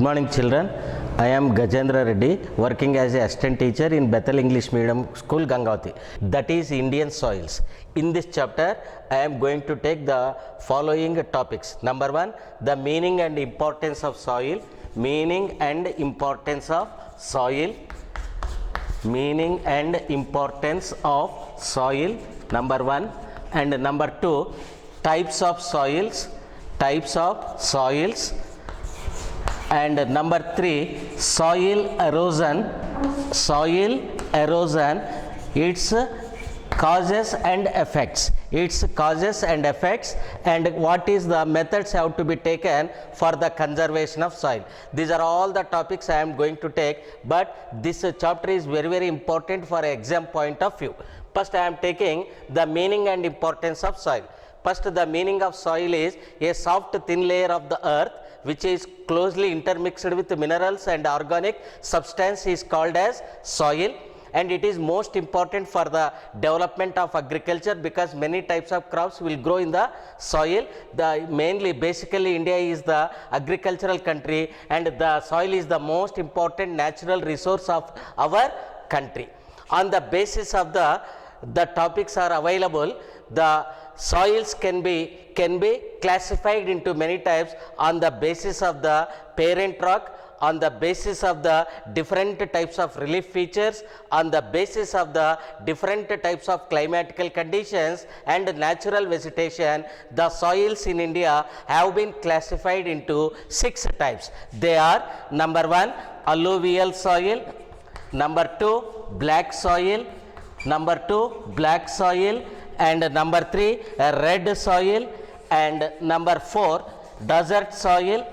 morning children. I am Gajendra Reddy, working as a assistant teacher in Bethel English Medium School, Gangavati. That is Indian soils. In this chapter, I am going to take the following topics. Number 1, the meaning and importance of soil. Meaning and importance of soil. Meaning and importance of soil. Number 1. And number 2, types of soils. Types of soils. And number 3, soil erosion. Soil erosion, its causes and effects. Its causes and effects, and what is the methods have to be taken for the conservation of soil. These are all the topics I am going to take, but this chapter is very important for exam point of view. First I am taking the meaning and importance of soil. First, the meaning of soil is a soft thin layer of the earth which is closely intermixed with minerals and organic substance is called as soil, and it is most important for the development of agriculture because many types of crops will grow in the soil. Basically India is the agricultural country, and the soil is the most important natural resource of our country. On the basis of the topics are available, the soils can be classified into many types on the basis of the parent rock, on the basis of the different types of relief features, on the basis of the different types of climatical conditions and natural vegetation. The soils in India have been classified into 6 types. They are: number 1, alluvial soil; number 2, black soil; number 2, black soil; and number 3, red soil; and number 4, desert soil;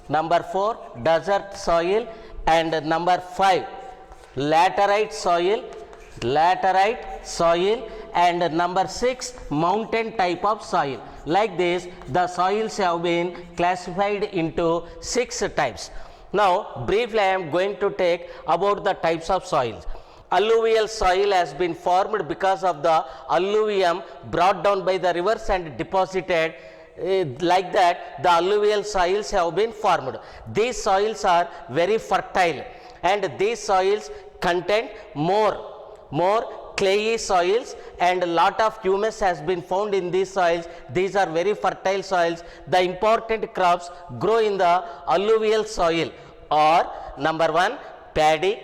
number 4, desert soil; and number 5, laterite soil; and number 6, mountain type of soil. Like this, the soils have been classified into 6 types. Now briefly I am going to take about the types of soils. Alluvial soil has been formed because of the alluvium brought down by the rivers and deposited. Like that, the alluvial soils have been formed. These soils are very fertile, and these soils contain more clayey soils, and a lot of humus has been found in these soils. These are very fertile soils. The important crops grow in the alluvial soil are: number 1, paddy;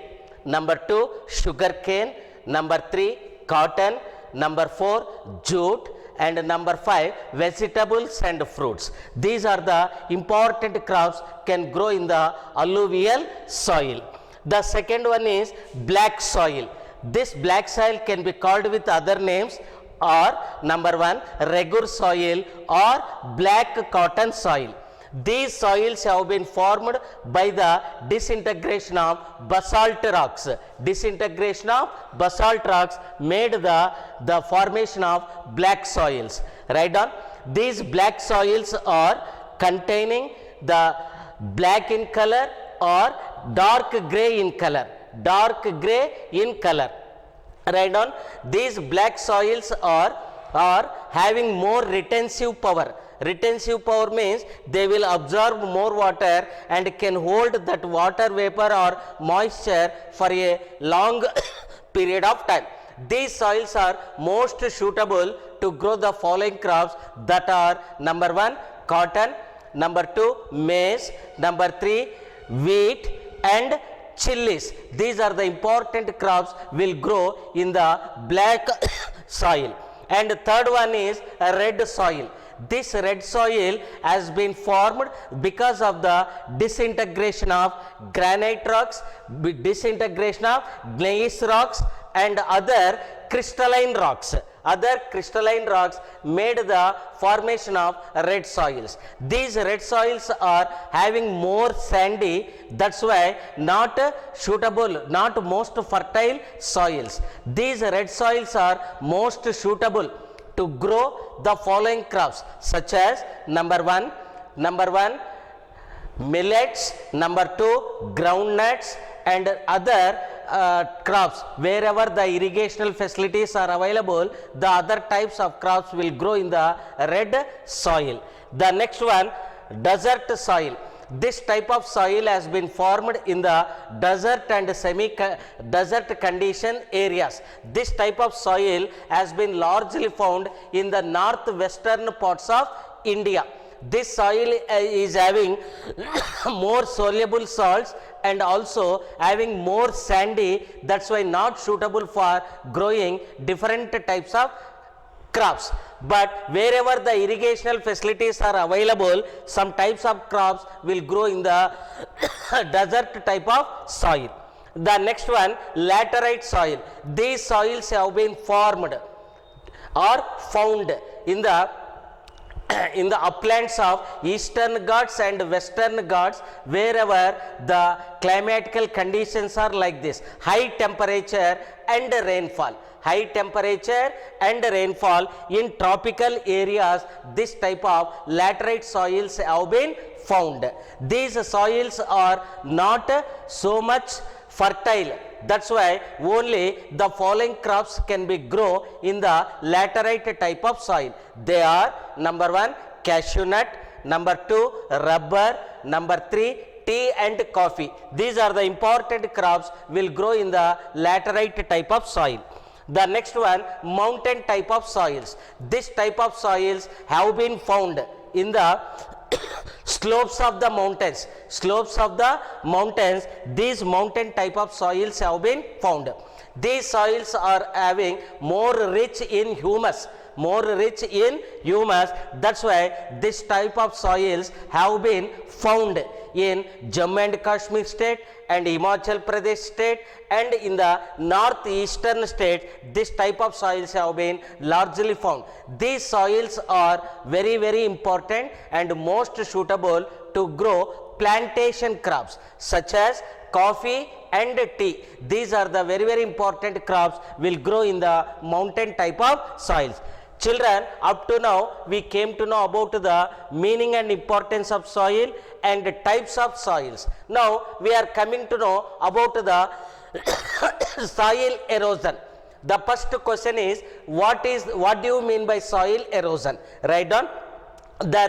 number 2, sugar cane; number 3, cotton; number 4, jute; and number 5, vegetables and fruits. These are the important crops can grow in the alluvial soil. The second one is black soil. This black soil can be called with other names, or number 1, regur soil or black cotton soil. These soils have been formed by the disintegration of basalt rocks. Disintegration of basalt rocks made the formation of black soils. Write down. These black soils are containing the black in color or dark gray in color. Dark gray in color. Write down. These black soils are having more retentive power. Retentive power means they will absorb more water and can hold that water vapor or moisture for a long period of time. These soils are most suitable to grow the following crops, that are: number 1, cotton; number 2, maize; number 3, wheat; and chilies. These are the important crops will grow in the black soil. And third one is a red soil. This red soil has been formed because of the disintegration of granite rocks, disintegration of gneiss rocks, and other crystalline rocks. Other crystalline rocks made the formation of red soils. These red soils are having more sandy, that's why not suitable, not most fertile soils. These red soils are most suitable to grow the following crops, such as: number 1, millets; number 2, groundnuts; and other crops. Wherever the irrigational facilities are available, the other types of crops will grow in the red soil. The next one, desert soil. This type of soil has been formed in the desert and semi-desert condition areas. This type of soil has been largely found in the northwestern parts of India. This soil is having more soluble salts and also having more sandy, that's why not suitable for growing different types of crops. But wherever the irrigational facilities are available, some types of crops will grow in the desert type of soil. The next one, laterite soil. These soils have been formed or found in the uplands of eastern Ghats and western Ghats, wherever the climatical conditions are like this: high temperature and rainfall. High temperature and rainfall in tropical areas, this type of laterite soils have been found. These soils are not so much fertile, that's why only the following crops can be grown in the laterite type of soil. They are: number 1, cashew nut; number 2, rubber; number 3, tea and coffee. These are the important crops will grow in the laterite type of soil. The next one, mountain type of soils. This type of soils have been found in the slopes of the mountains. Slopes of the mountains, these mountain type of soils have been found. These soils are having more rich in humus. That's why this type of soils have been found in Jammu and Kashmir state and Himachal Pradesh state, and in the northeastern states this type of soils have been largely found. These soils are very, very important and most suitable to grow plantation crops such as coffee and tea. These are the very, very important crops will grow in the mountain type of soils. Children, up to now we came to know about the meaning and importance of soil and types of soils. Now we are coming to know about the soil erosion. The first question is, what do you mean by soil erosion? Write down. The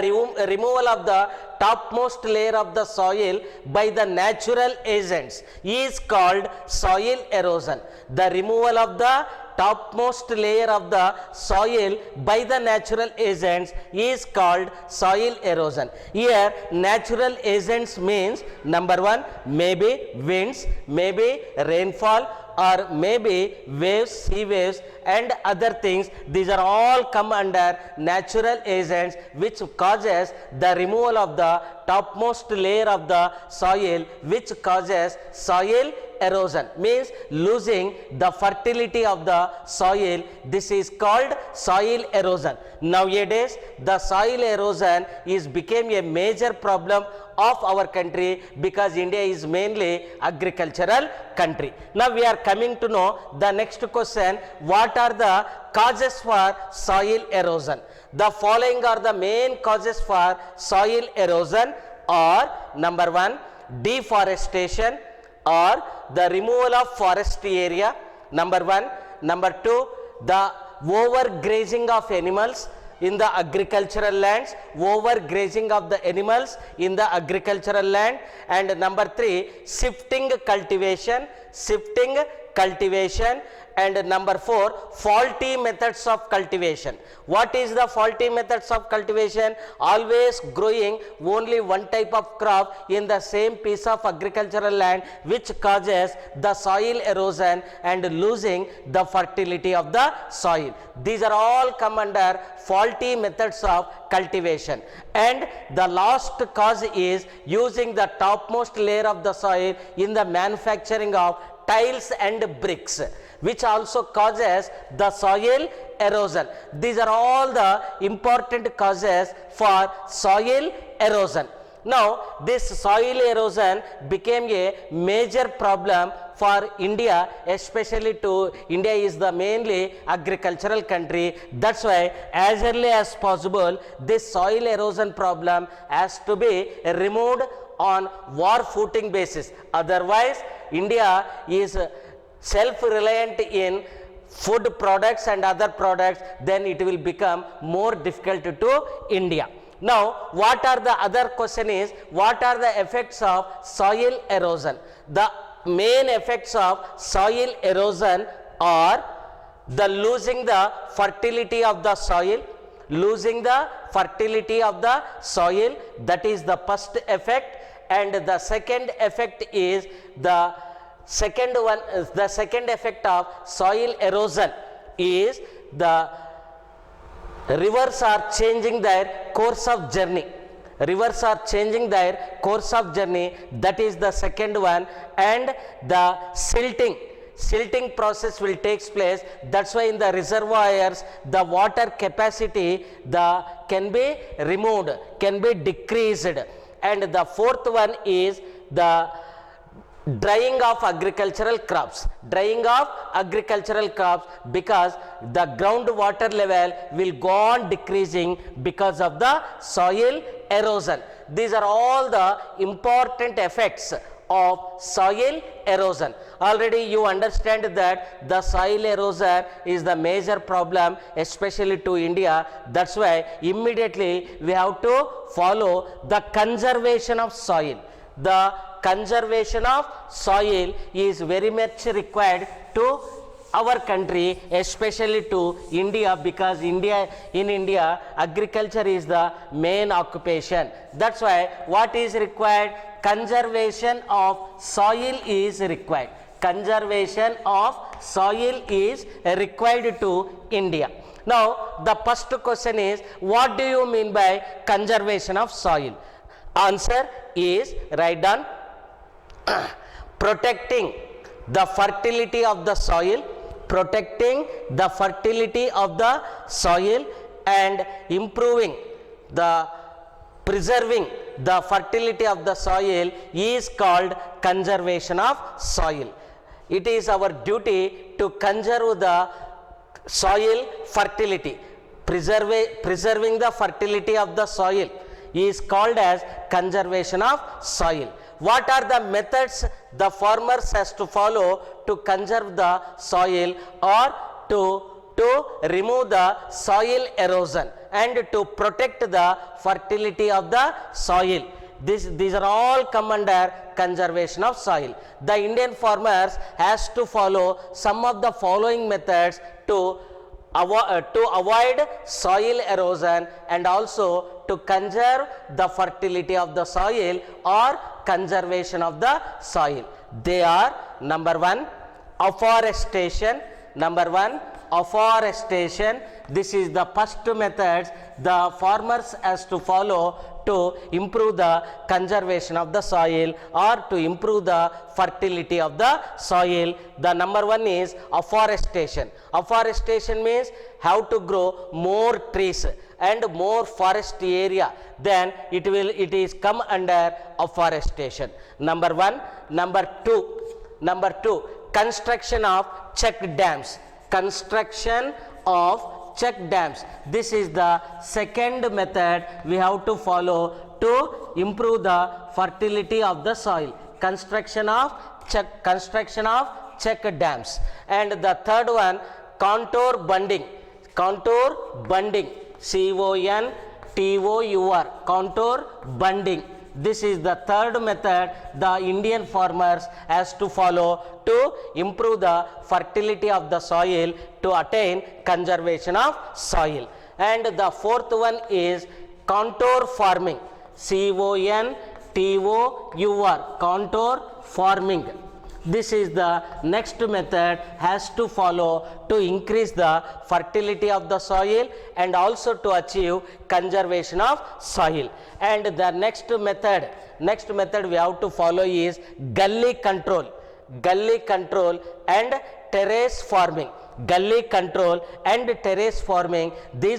removal of the topmost layer of the soil by the natural agents is called soil erosion. The removal of the topmost layer of the soil by the natural agents is called soil erosion. Here natural agents means: number 1, maybe winds, maybe rainfall, or maybe waves, sea waves and other things. These are all come under natural agents which causes the removal of the topmost layer of the soil, which causes soil erosion, means losing the fertility of the soil. This is called soil erosion. Nowadays the soil erosion is became a major problem of our country because India is mainly agricultural country. Now we are coming to know the next question: what are the causes for soil erosion? The following are the main causes for soil erosion are: number 1, deforestation or the removal of forest area, number 1. Number 2, the overgrazing of animals in the agricultural lands, overgrazing of the animals in the agricultural land. And number 3, shifting cultivation. And number 4, faulty methods of cultivation. What is the faulty methods of cultivation? Always growing only one type of crop in the same piece of agricultural land, which causes the soil erosion and losing the fertility of the soil. These are all come under faulty methods of cultivation. And the last cause is using the topmost layer of the soil in the manufacturing of tiles and bricks, which also causes the soil erosion. These are all the important causes for soil erosion. Now this soil erosion became a major problem for India, especially to India is the mainly agricultural country. That's why as early as possible this soil erosion problem has to be removed on war footing basis. Otherwise India is self-reliant in food products and other products, then it will become more difficult to India. Now, what are the other question is, what are the effects of soil erosion? The main effects of soil erosion are the losing the fertility of the soil, losing the fertility of the soil, that is the first effect. And the second effect is the second effect of soil erosion is the rivers are changing their course of journey. Rivers are changing their course of journey, that is the second one. And the silting process will take place. That's why in the reservoirs the water capacity can be removed, can be decreased. And the fourth one is the drying of agricultural crops, because the groundwater level will go on decreasing because of the soil erosion. These are all the important effects of soil erosion. Already you understand that the soil erosion is the major problem, especially to India. That's why immediately we have to follow the conservation of soil. The conservation of soil is very much required to our country, especially to India, because in India agriculture is the main occupation. That's why what is required? Conservation of soil is required. Conservation of soil is required to India. Now the first question is, what do you mean by conservation of soil? Answer is, write down, protecting the fertility of the soil, protecting the fertility of the soil, and improving the preserving the fertility of the soil is called conservation of soil. It is our duty to conserve the soil fertility. Preserving the fertility of the soil is called as conservation of soil. What are the methods the farmers has to follow to conserve the soil or to remove the soil erosion and to protect the fertility of the soil? These are all come under conservation of soil. The Indian farmers has to follow some of the following methods to avoid soil erosion and also to conserve the fertility of the soil or conservation of the soil. They are: number one, afforestation. This is the first method the farmers has to follow to improve the conservation of the soil or to improve the fertility of the soil. The number one is afforestation. Afforestation means how to grow more trees and more forest area, then it is come under afforestation. Number one. Number two, construction of check dams. This is the second method we have to follow to improve the fertility of the soil. Construction of check dams. And the third one, contour bunding. Contour bunding. This is the third method the Indian farmers has to follow to improve the fertility of the soil to attain conservation of soil. And the fourth one is contour farming. Contour farming. This is the next method has to follow to increase the fertility of the soil and also to achieve conservation of soil. And the next method we have to follow is gully control and terrace farming. These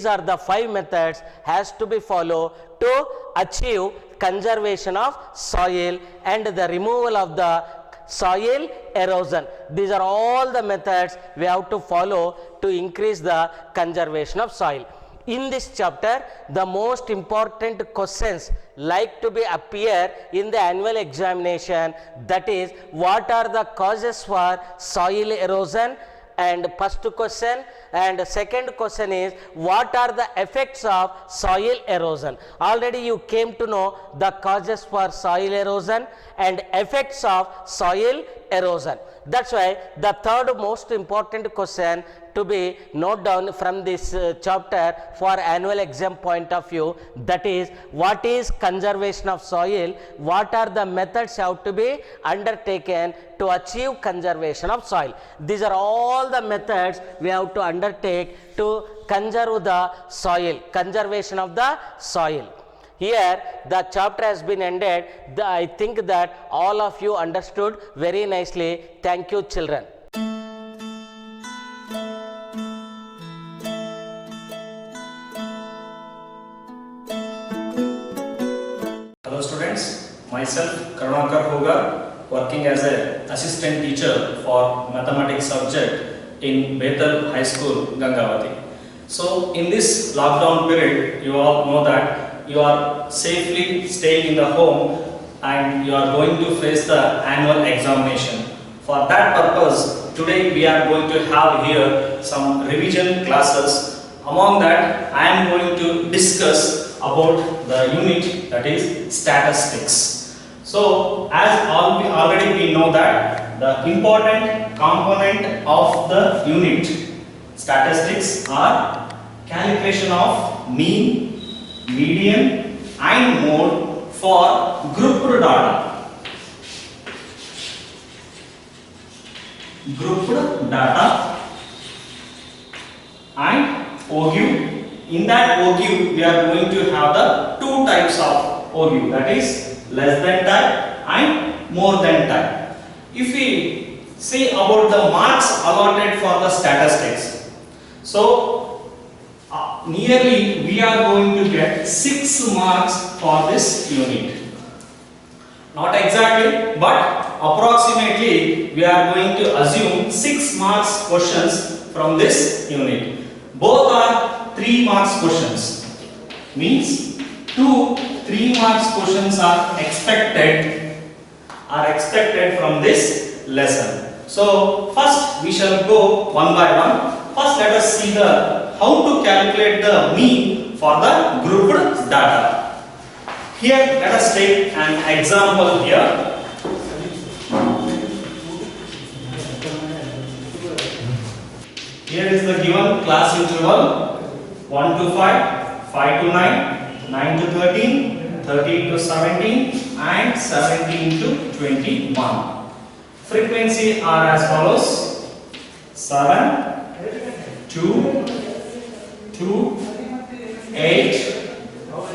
are the 5 methods has to be followed to achieve conservation of soil and the removal of the soil erosion. These are all the methods we have to follow to increase the conservation of soil. In this chapter, the most important questions like to be appear in the annual examination, that is, what are the causes for soil erosion? And first question, And second question is, what are the effects of soil erosion? Already you came to know the causes for soil erosion and effects of soil erosion. That's why the third most important question to be note down from this chapter for annual exam point of view, that is, what is conservation of soil, what are the methods have to be undertaken to achieve conservation of soil. These are all the methods we have to undertake to conserve the soil, conservation of the soil. Here the chapter has been ended. I think that all of you understood very nicely. Thank you, children. Hello students, myself Karunakar Hogar, working as an assistant teacher for mathematics subject in Bethel High School, Gangavati. So in this lockdown period, you all know that you are safely staying in the home and you are going to face the annual examination. For that purpose, today we are going to have here some revision classes. Among that, I am going to discuss about the unit, that is statistics. So as already we know that the important component of the unit statistics are calculation of mean, median and mode for grouped data. Grouped data and OGIV. In that OGIV, we are going to have the two types of OGIV, that is less than type and more than type. If we see about the marks allotted for the statistics, so nearly we are going to get 6 marks for this unit. Not exactly, but approximately we are going to assume 6 marks questions from this unit. Both are 3 marks questions. Means 2 3 marks questions are expected from this lesson. So first we shall go one by one. First let us see how to calculate the mean for the grouped data. Here let us take an example here. Here is the given class interval 1 to 5, 5 to 9, 9 to 13, 13 to 17 and 17 to 21. Frequency are as follows: 7, 2, 2, 8,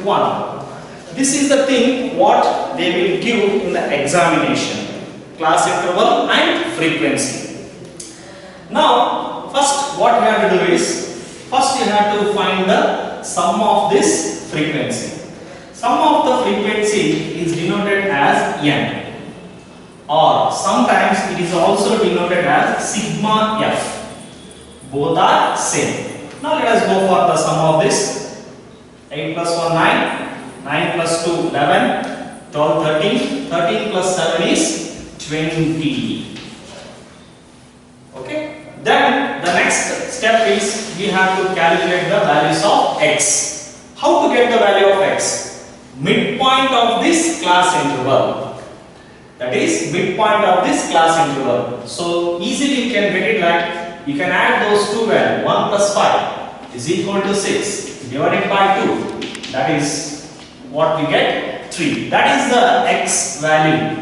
1. This is the thing what they will give in the examination, class interval and frequency. Now first what you have to do is, first you have to find the sum of this frequency. Sum of the frequency is denoted as n, or sometimes it is also denoted as sigma f. Both are same. Now let us go for the sum of this. 8 plus 1 9, 9 plus 2 11, 12 13, 13 plus 7 is 20. Okay. Then the next step is we have to calculate the values of x. How to get the value of x? Midpoint of this class interval. That is midpoint of this class interval. So easily you can get it like, you can add those two values. 1 plus 5 is equal to 6 divided by 2. That is what we get, 3. That is the x value,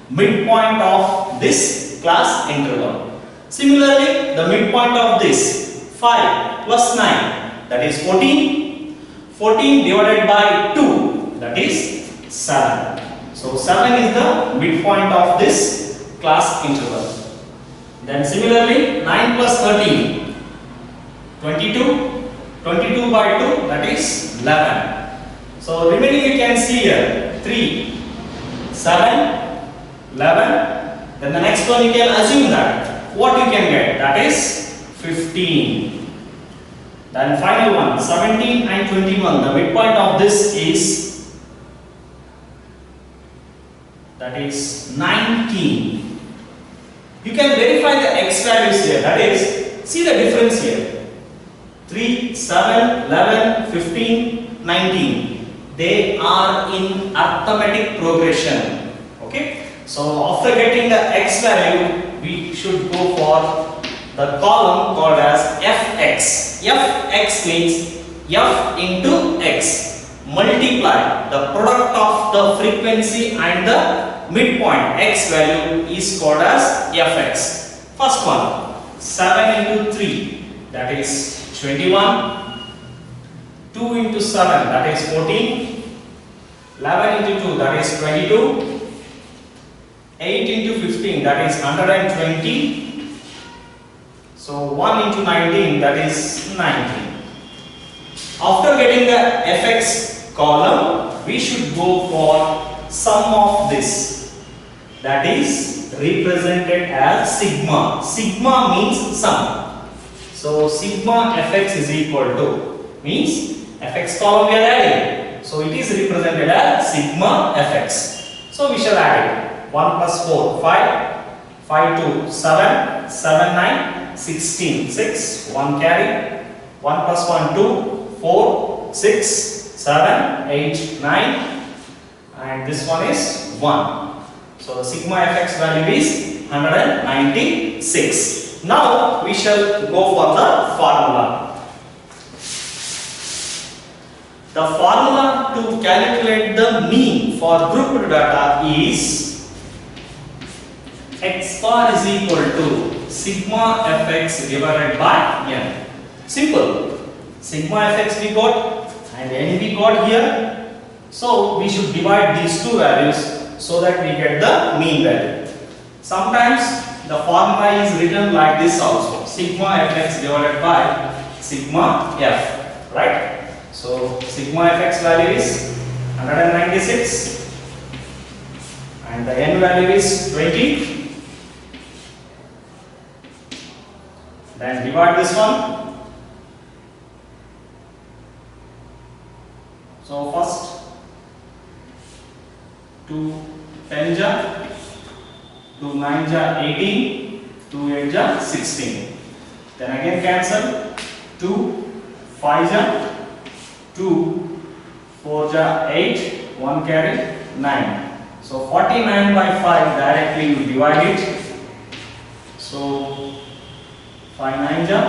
midpoint of this class interval. Similarly, the midpoint of this 5 plus 9, that is 14. 14 divided by 2, that is 7. So 7 is the midpoint of this class interval. Then similarly, 9 plus 13, 22. 22 by 2, that is 11. So remaining you can see here 3, 7, 11. Then the next one you can assume that what you can get, that is 15. Then final one 17 and 21. The midpoint of this is, that is 19. You can verify the x values here. That is, see the difference here. 3, 7, 11, 15, 19. They are in arithmetic progression. Okay. So after getting the x value, we should go for the column called as fx. Fx means f into x. Multiply the product of the frequency and the midpoint x value is called as fx. First one, 7 into 3, that is 21. 2 into 7, that is 14. 11 into 2, that is 22. 8 into 15, that is 120. So 1 into 19, that is 19. After getting the fx column, we should go for sum of this. That is represented as sigma. Sigma means sum. So sigma fx is equal to, means fx column we are adding. So it is represented as sigma fx. So we shall add it. 1 plus 4, 5. 5 2, 7. 7 9, 16. 6. 1 carry. 1 plus 1, 2. 4, 6, 7, 8, 9. And this one is 1. So the sigma fx value is 196. Now we shall go for the formula. The formula to calculate the mean for grouped data is x bar is equal to sigma fx divided by n. Simple. Sigma fx we got and n we got here. So we should divide these two values so that we get the mean value. Sometimes the formula is written like this also. Sigma fx divided by sigma f. Right? So sigma fx value is 196 and the n value is 20. Then divide this one. So first 2 10 ja, 2 9 ja 18, 2 8 ja 16. Then again cancel. 2 5 ja, 2 4 ja 8, 1 carry 9. So 49 by 5 directly you divide it. So 5 9 ja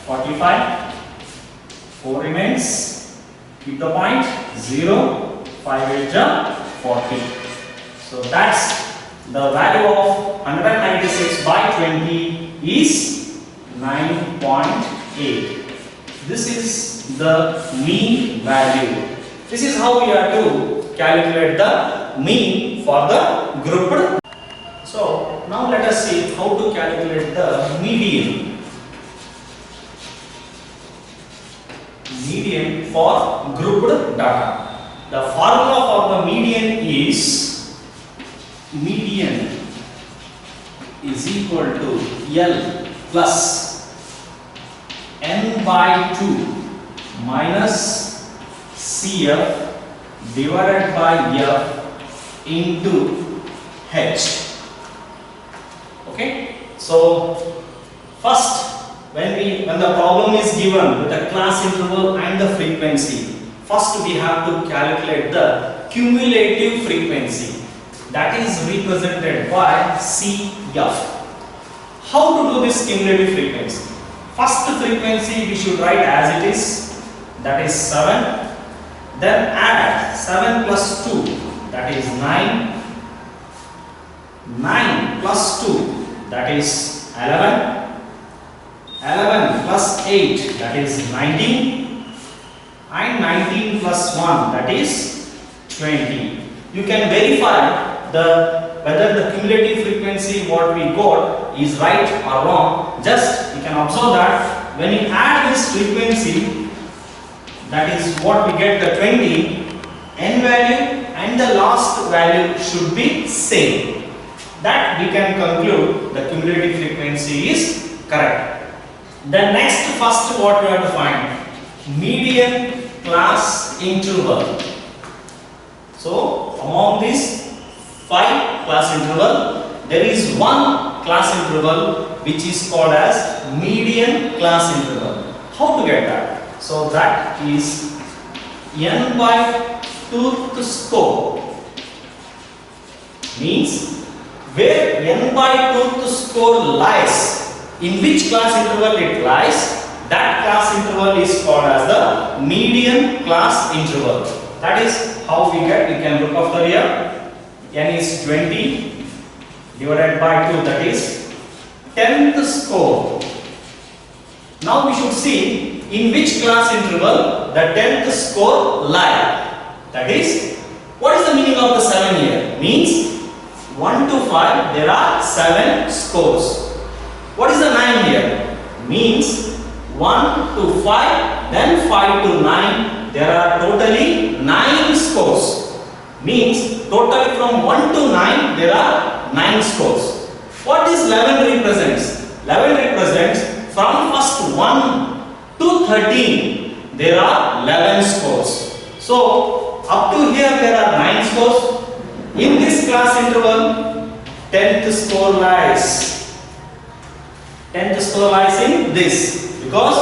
45. 4 remains. Keep the point 0. 5 8 ja 40. So that's the value of 196 by 20 is 9.8. This is the mean value. This is how we are to calculate the mean for the grouped. So now let us see how to calculate the median. Median for grouped data. The formula for the median is equal to L plus n by 2 minus CF divided by F into H. Okay? So first when the problem is given with the class interval and the frequency, first we have to calculate the cumulative frequency. That is represented by CF. How to do this cumulative frequency? First frequency we should write as it is, that is 7. Then add 7 plus 2, that is 9. 9 plus 2, that is 11. 11 plus 8, that is 19. And 19 plus 1, that is 20. You can verify whether the cumulative frequency what we got is right or wrong. Just you can observe that when you add this frequency, that is what we get the 20, n value and the last value should be same. That we can conclude the cumulative frequency is correct. Then next, first what we have to find? Median class interval. So among these 5 class interval, there is one class interval which is called as median class interval. How to get that? So that is n by 2th score means where n by 2th score lies, in which class interval it lies, that class interval is called as the median class interval. That is how we can look after here. N is 20 divided by 2, that is 10th score. Now we should see in which class interval the 10th score lie. That is, what is the meaning of the 7 here? Means 1 to 5 there are 7 scores. What is the 9 here? Means 1 to 5, then 5 to 9, there are totally 9 scores. Means totally from 1 to 9 there are 9 scores. What is 11 represents? 11 represents from first 1 to 13 there are 11 scores. So up to here there are 9 scores. In this class interval 10th score lies. 10th score lies in this, because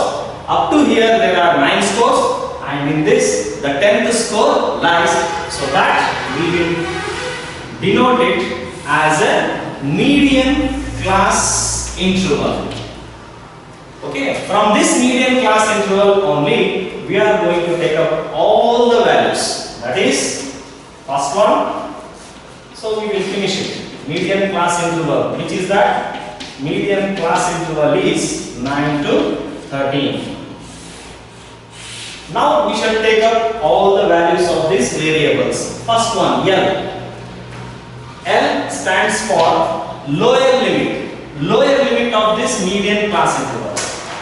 up to here there are 9 scores and in this the 10th score lies, so that we will denote it as a median class interval. Okay, from this median class interval only we are going to take up all the values. That is first one. So we will finish it. Median class interval, which is that? Median class interval is 9 to 13. Now we shall take up all the values of these variables. First one, L. L stands for lower limit. Lower limit of this median class interval.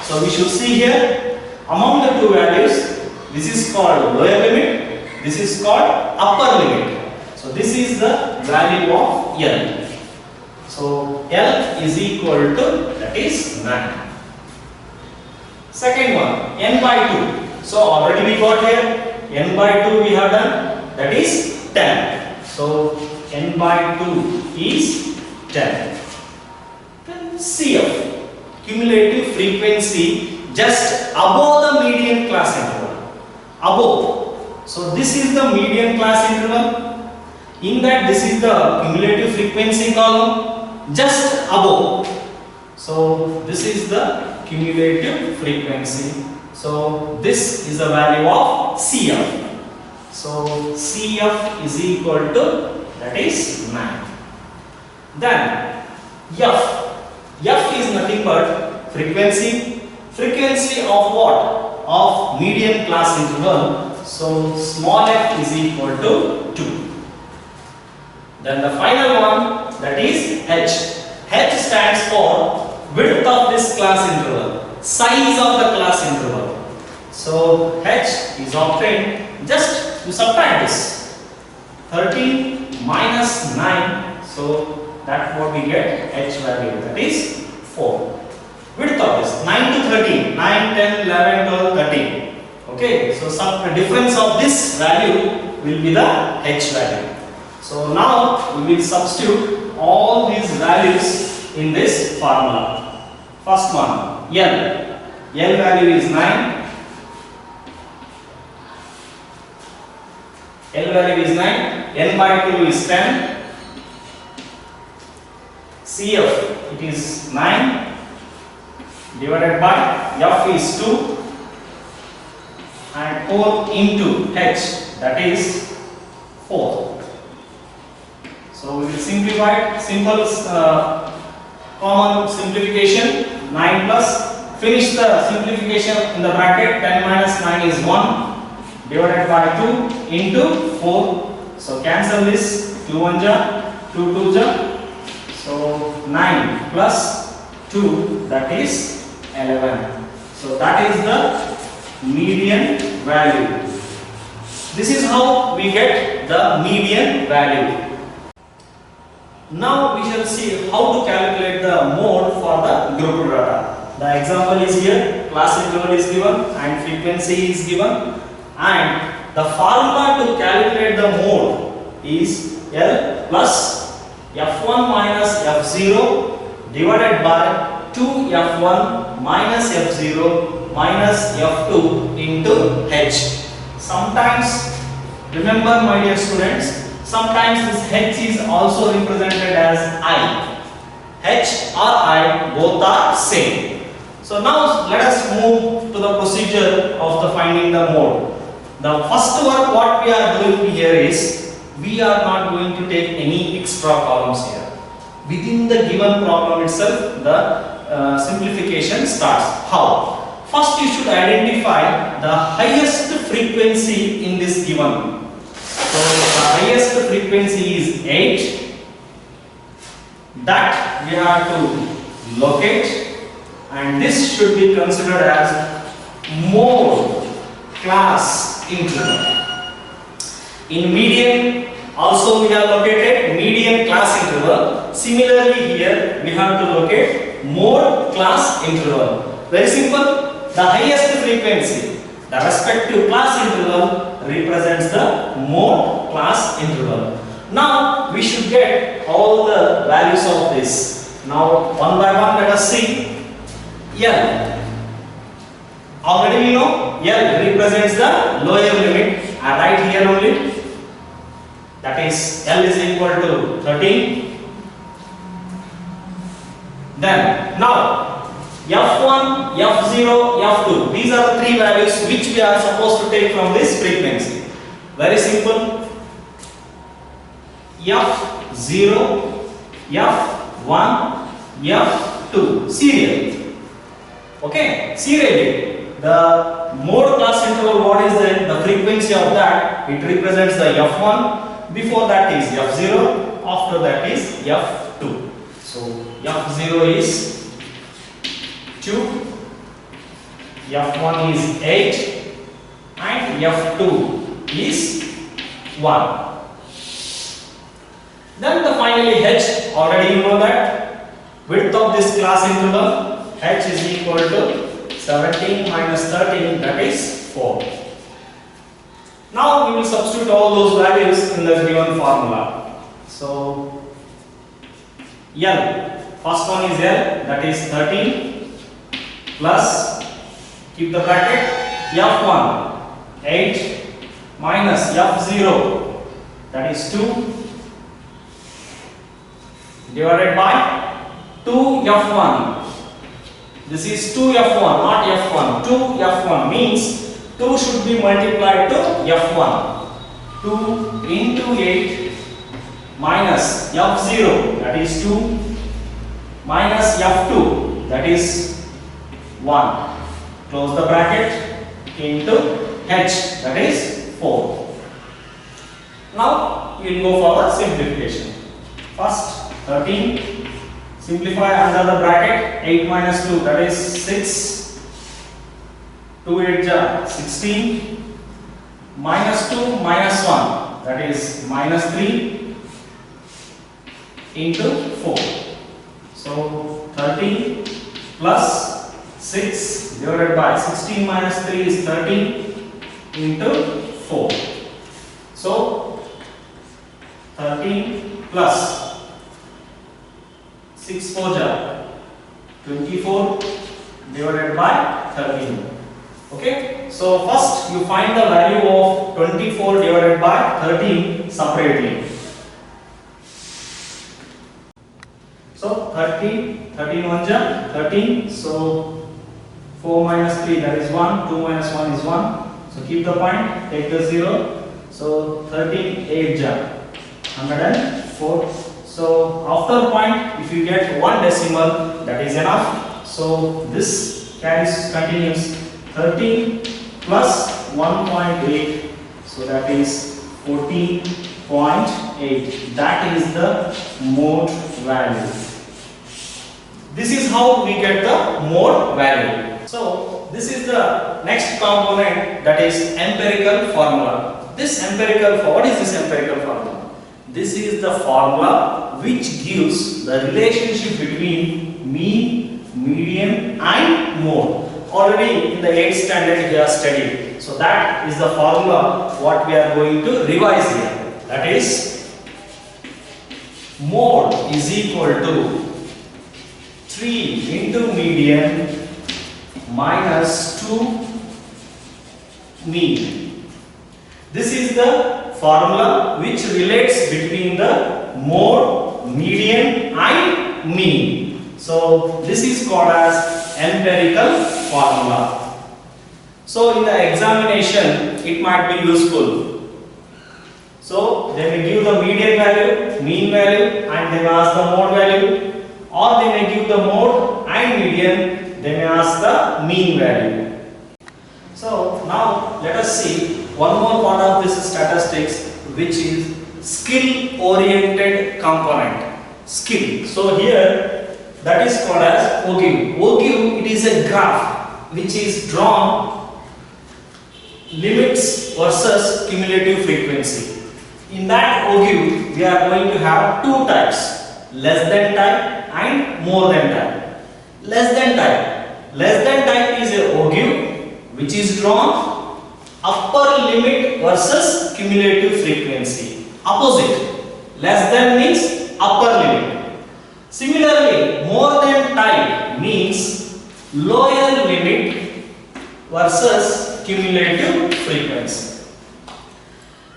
So we should see here, among the two values, this is called lower limit, this is called upper limit. So this is the value of L. So L is equal to, that is 9. Second one, n by 2. So already we got here, n by 2 we have done, that is 10. So n by 2 is 10. Then CF, cumulative frequency just above the median class interval. Above. So this is the median class interval. In that this is the cumulative frequency column just above. So this is the cumulative frequency. So this is the value of CF. So CF is equal to, that is 9. Then F. F is nothing but frequency. Frequency of what? Of median class interval. So small f is equal to 2. Then the final one, that is H. H stands for width of this class interval, size of the class interval. So H is obtained, just to subtract this. 13 minus 9, so that's what we get, H value, that is 4. Width of this, 9 to 13, 9, 10, 11, 12, 13. Okay, so some difference of this value will be the H value. So now we will substitute all these values in this formula. First one, L. L value is 9. L value is 9. N by 2 is 10. CF, it is 9 divided by F is 2 and 4 into H, that is 4. So we will simplify it. Simple common simplification, 9 plus, finish the simplification in the bracket, 10 minus 9 is 1 divided by 2 into 4. So cancel this, 2 1 ja, 2 2 ja. So 9 plus 2, that is 11. So that is the median value. This is how we get the median value. Now we shall see how to calculate the mode for the group data. The example is here, class interval is given and frequency is given, and the formula to calculate the mode is L plus F1 minus F0 divided by 2F1 minus F0 minus F2 into H. Sometimes, remember my dear students, sometimes this H is also represented as I. H or I both are same. So now let us move to the procedure of the finding the mode. The first work what we are doing here is we are not going to take any extra columns here. Within the given problem itself, the simplification starts. How? First you should identify the highest frequency in this given. So the highest frequency is 8. That we have to locate, and this should be considered as mode class interval. In median also we have located median class interval. Similarly here we have to locate mode class interval. Very simple. The highest frequency, the respective class interval represents the mode class interval. Now we should get all the values of this. Now one by one let us see. L. Already we know L represents the lower limit. I write here only. That is L is equal to 13. Then now F1, F0, F2. These are the three values which we are supposed to take from this frequency. Very simple. F0, F1, F2. Serial. Okay, serially. The mode class interval, what is the frequency of that? It represents the F1. Before that is F0. After that is F2. So F0 is 2, F1 is 8, and F2 is 1. Then the finally H, already you know that width of this class interval, H is equal to 17 minus 13, that is 4. Now we will substitute all those values in the given formula. So L, first one is L, that is 13. Plus, keep the bracket, F1, 8, minus F0, that is 2, divided by 2F1. This is 2F1, not F1. 2F1 means 2 should be multiplied to F1. 2 into 8 minus F0, that is 2, minus F2, that is 1. Close the bracket, into H, that is 4. Now we will go for the simplification. First 13, simplify under the bracket, 8 minus 2, that is 6. 2 8 ja 16, minus 2 minus 1, that is minus 3, into 4. So 13 plus 6 divided by 16 minus 3 is 13 into 4. So 13 plus 6 4 ja 24 divided by 13. Okay, so first you find the value of 24 divided by 13 separately. So 13 1 ja 13. So 4 minus 3, that is 1, 2 minus 1 is 1. So keep the point, take the 0. So 13 8 ja 104. So after point, if you get one decimal, that is enough. So this continues. 13 plus 1.8, so that is 14.8. That is the mode value. This is how we get the mode value. So this is the next component, that is empirical formula. What is this empirical formula? This is the formula which gives the relationship between mean, median and mode. Already in the 8th standard we are studied. So that is the formula what we are going to revise here. That is mode is equal to 3 into median minus 2 mean. This is the formula which relates between the mode, median and mean. So this is called as empirical formula. So in the examination it might be useful. So they may give the median value, mean value, and they may ask the mode value, or they may give the mode and median, they may ask the mean value. So now let us see one more part of this statistics, which is skill oriented component. Skill. So here that is called as OGIV. OGIV, it is a graph which is drawn limits versus cumulative frequency. In that OGIV we are going to have two types, less than type and more than type. Less than type is a OGIV which is drawn upper limit versus cumulative frequency. Opposite, less than means upper limit. Similarly, more than type means lower limit versus cumulative frequency.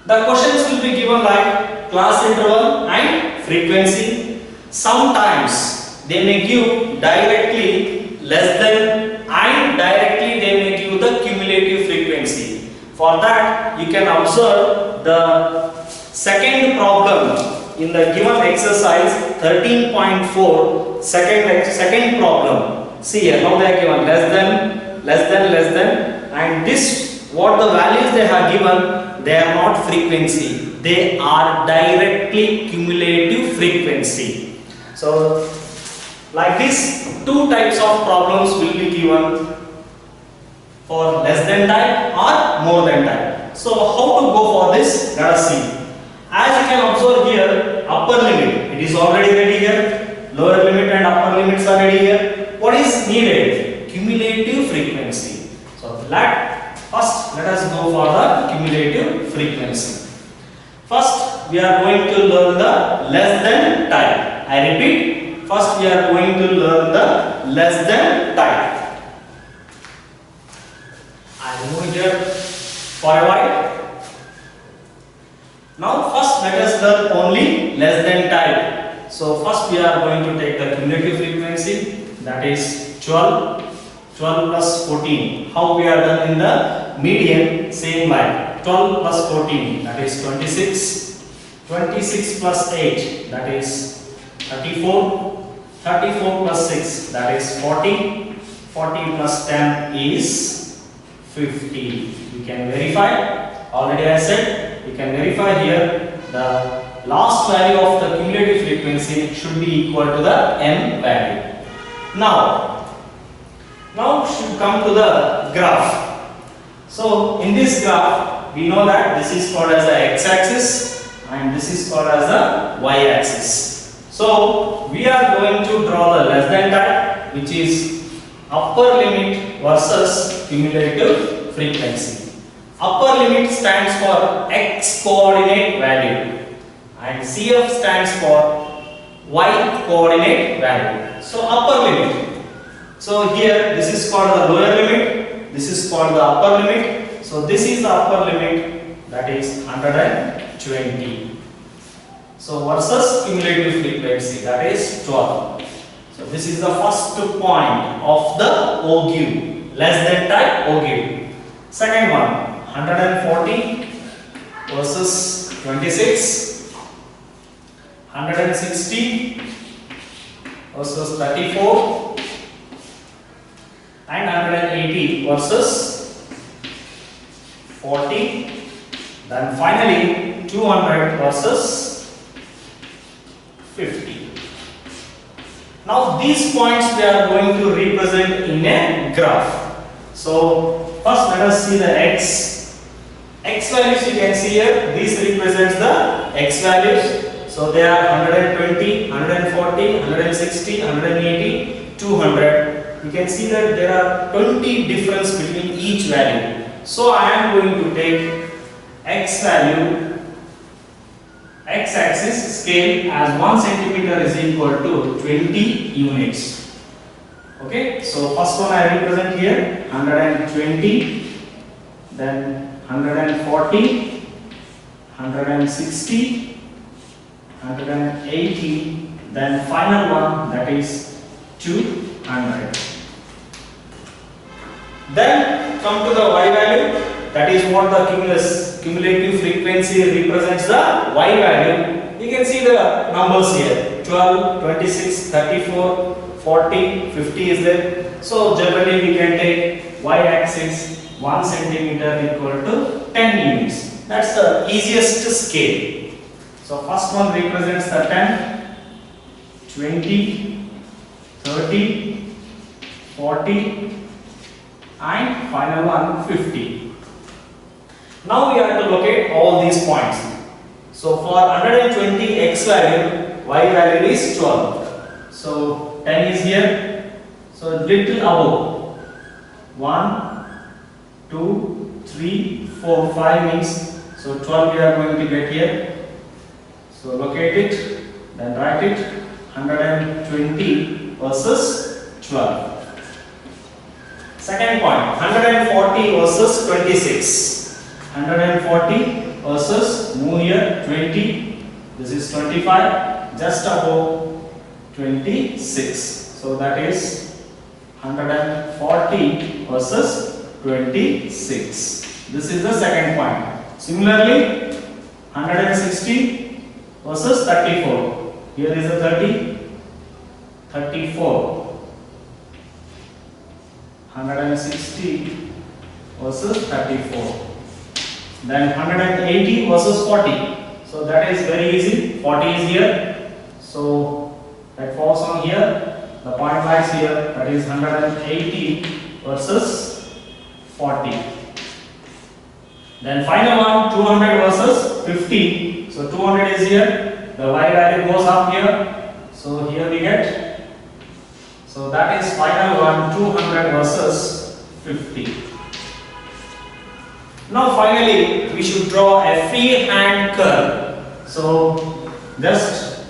The questions will be given like class interval and frequency. Sometimes they may give directly less than and directly they may give the cumulative frequency. For that you can observe the second problem in the given exercise 13.4, second problem. See here, now they are given less than, and this what the values they have given, they are not frequency, they are directly cumulative frequency. So like this, two types of problems will be given for less than type or more than type. So how to go for this? Let us see. As you can observe here, upper limit, it is already ready here. Lower limit and upper limits are ready here. What is needed? Cumulative frequency. So first let us go for the cumulative frequency. First we are going to learn the less than type. I repeat, first we are going to learn the less than type. I remove here for a while. Now first let us learn only less than type. So first we are going to take the cumulative frequency, that is 12 plus 14. How we are done in the median? Same like 12 plus 14, that is 26. 26 plus 8, that is 34. 34 plus 6, that is 40. 40 plus 10 is 50. You can verify. Already I said you can verify here the last value of the cumulative frequency should be equal to the m value. Now should come to the graph. So in this graph we know that this is called as the x-axis and this is called as the y-axis. So we are going to draw the less than type, which is upper limit versus cumulative frequency. Upper limit stands for x coordinate value and CF stands for y coordinate value. So upper limit. So here this is called the lower limit, this is called the upper limit. So this is the upper limit, that is 120. So versus cumulative frequency, that is 12. So this is the first point of the OGIV, less than type OGIV. Second one, 140 versus 26, 160 versus 34, and 180 versus 40. Then finally 200 versus 50. Now these points we are going to represent in a graph. So first let us see the x values. You can see here, this represents the x values. So they are 120, 140, 160, 180, 200. You can see that there are 20 difference between each value. So I am going to take x value, x-axis scale as 1 centimeter is equal to 20 units. Okay, so first one I represent here 120, then 140, 160, 180, then final one, that is 200. Then come to the y value, that is what the cumulative frequency represents the y value. You can see the numbers here 12, 26, 34, 40, 50 is there. So generally we can take y axis 1 centimeter equal to 10 units. That's the easiest scale. So first one represents the 10, 20, 30, 40 and final one 50. Now we have to locate all these points. So for 120 x value, y value is 12. So 10 is here. So little above 1, 2, 3, 4, 5 means. So 12 we are going to get here. So locate it, then write it 120 versus 12. Second point 140 versus 26. 140 versus move here 20. This is 25, just above 26. So that is 140 versus 26. This is the second point. Similarly 160 versus 34. Here is a 30, 34. 160 versus 34. Then 180 versus 40. So that is very easy. 40 is here. So that falls on here. The point lies here. That is 180 versus 40. Then final one 200 versus 50. So 200 is here. The y value goes up here. So here we get. So that is final one 200 versus 50. Now finally we should draw a free hand curve. So just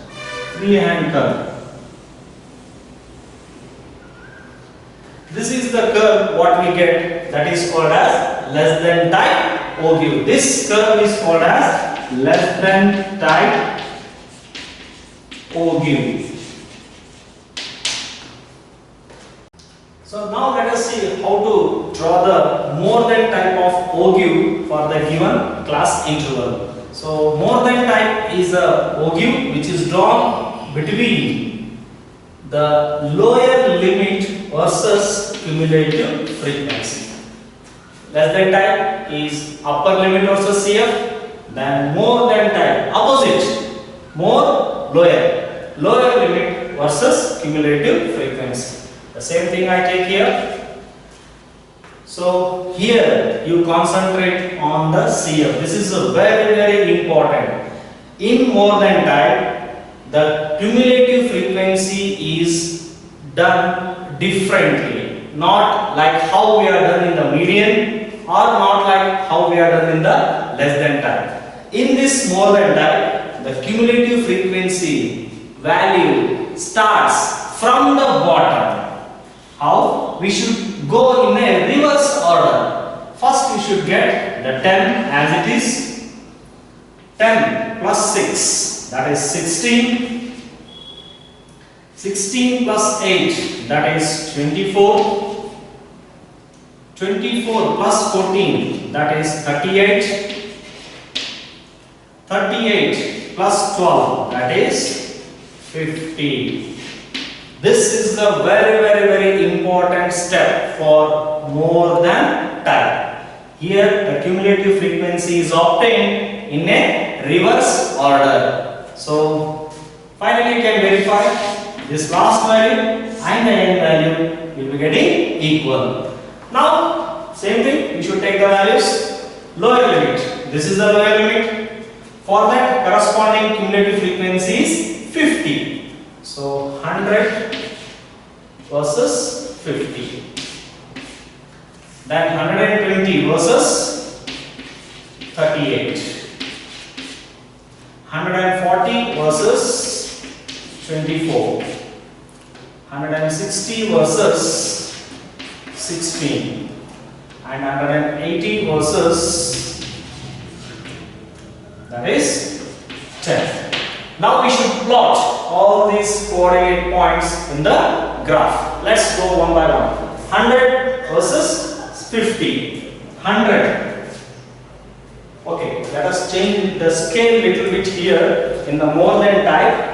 free hand curve. This is the curve what we get, that is called as less than type ogive. This curve is called as less than type ogive. So now let us see how to draw the more than type of ogive for the given class interval. So more than type is a ogive which is drawn between the lower limit versus cumulative frequency. Less than type is upper limit versus CF, then more than type opposite, more lower limit versus cumulative frequency. The same thing I take here. So here you concentrate on the CF. This is a very important. In more than type, the cumulative frequency is done differently. Not like how we are done in the median or not like how we are done in the less than type. In this more than type, the cumulative frequency value starts from the bottom. How? We should go in a reverse order. First we should get the 10 as it is. 10 plus 6, that is 16. 16 plus 8, that is 24. 24 plus 14, that is 38. 38 plus 12, that is 50. This is the very important step for more than type. Here the cumulative frequency is obtained in a reverse order. So finally you can verify this last value and the end value will be getting equal. Now same thing, we should take the values. Lower limit, this is the lower limit. For that corresponding cumulative frequency is 50. So 100 versus 50. Then 120 versus 38. 140 versus 24. 160 160 versus 16 and 180 versus, that is 10. Now we should plot all these coordinate points in the graph. Let's go one by one. 100 versus 50. 100. Okay, let us change the scale little bit here in the more than type.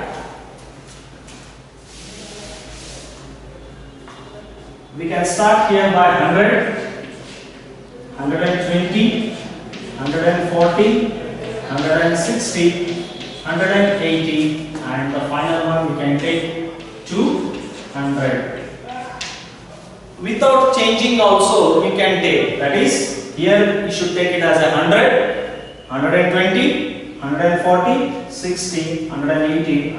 We can start here by 100, 120, 140, 160, 180, and the final one we can take 200. Without changing also we can take, that is here we should take it as 100, 120, 140, 60, 180,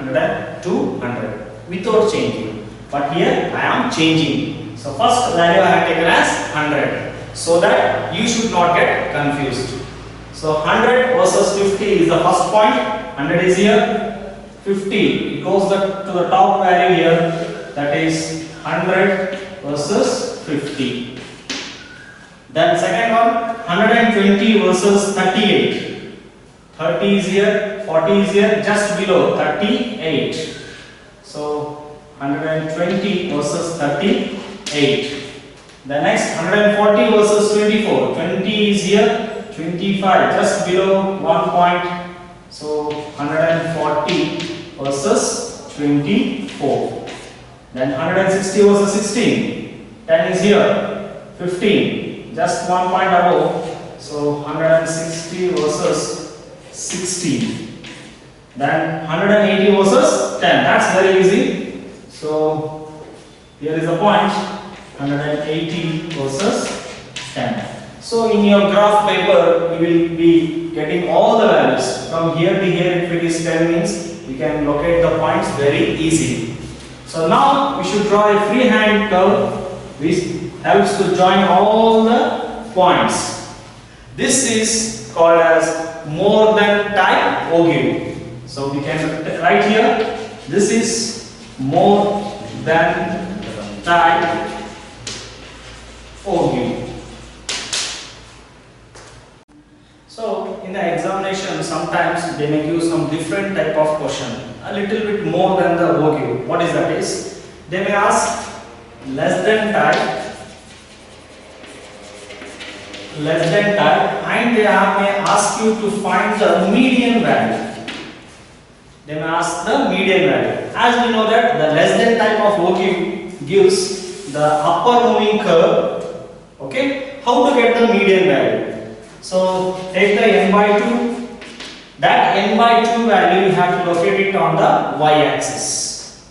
200 without changing. But here I am changing. So first value I have taken as 100 so that you should not get confused. So 100 versus 50 is the first point. 100 is here. 50 it goes to the top value here, that is 100 versus 50. Then second one, 120 versus 38. 30 is here, 40 is here, just below 38. So 120 versus 38. The next 140 versus 24. 20 is here, 25 just below 1 point. So 140 versus 24. Then 160 versus 16. 10 is here, 15 just 1 point above. So 160 versus 16. Then 180 versus 10. That's very easy. So here is a point, 180 versus 10. So in your graph paper, you will be getting all the values from here to here. If it is 10 means we can locate the points very easily. So now we should draw a freehand curve which helps to join all the points. This is called as more than type ogive. So we can write here, this is more than type ogive. So in the examination sometimes they may use some different type of question, a little bit more than the ogive. What is that is, they may ask less than type, and they may ask you to find the median value. They may ask the median value. As we know that the less than type of ogive gives the upper moving curve. Okay, how to get the median value? So take the n by 2. That n by 2 value you have to locate it on the y-axis.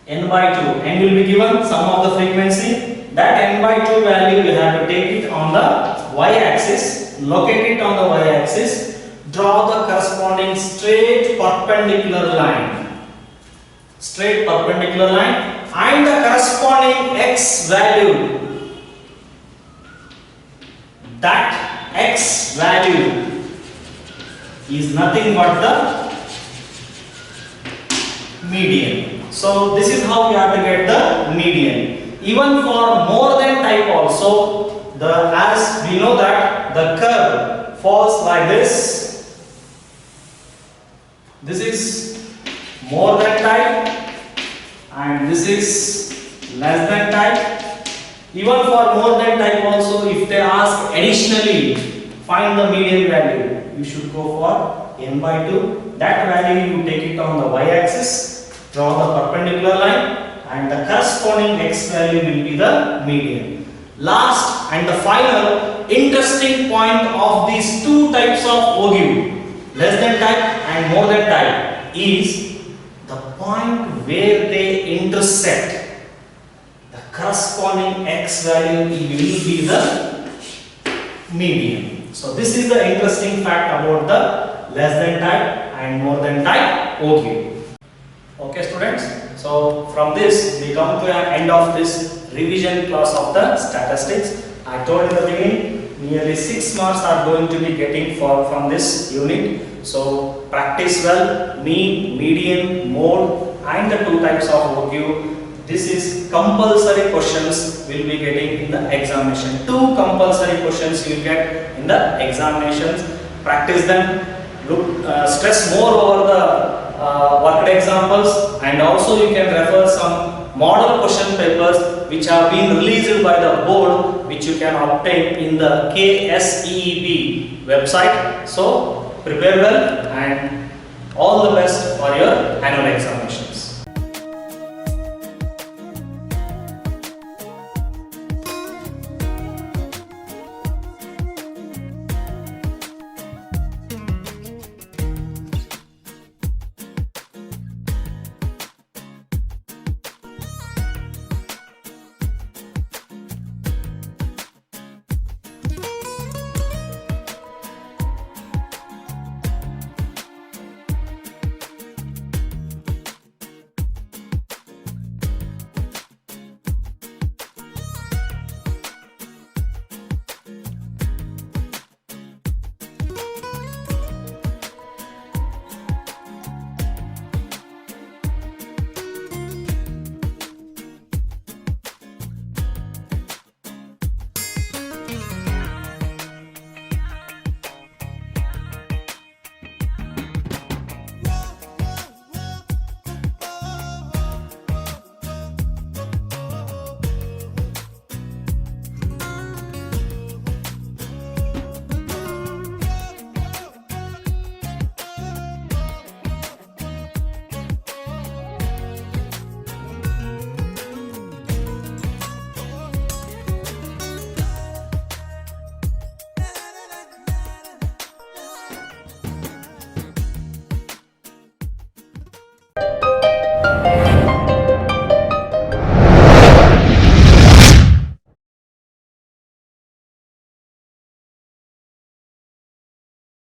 N by 2. N will be given sum of the frequency. That n by 2 value you have to take it on the y-axis. Locate it on the y-axis. Draw the corresponding straight perpendicular line. Straight perpendicular line. And the corresponding x value. That x value is nothing but the median. So this is how we have to get the median. Even for more than type also, as we know that the curve falls like this. This is more than type and this is less than type. Even for more than type also, if they ask additionally find the median value, you should go for n by 2. That value you take it on the y-axis, draw the perpendicular line, and the corresponding x value will be the median. Last and the final interesting point of these two types of ogive, less than type and more than type, is the point where they intersect. The corresponding x value will be the median. So this is the interesting fact about the less than type and more than type ogive. Okay students, so from this we come to an end of this revision class of the statistics. I told in the beginning nearly 6 marks are going to be getting from this unit. So practice well mean, median, mode and the two types of ogive. this is compulsory questions will be getting in the examination. 2 compulsory questions you will get in the examinations. Practice them. Look, stress more over the worked examples, and also you can refer some model question papers which have been released by the board, which you can obtain in the KSEEB website. So prepare well and all the best for your annual examination.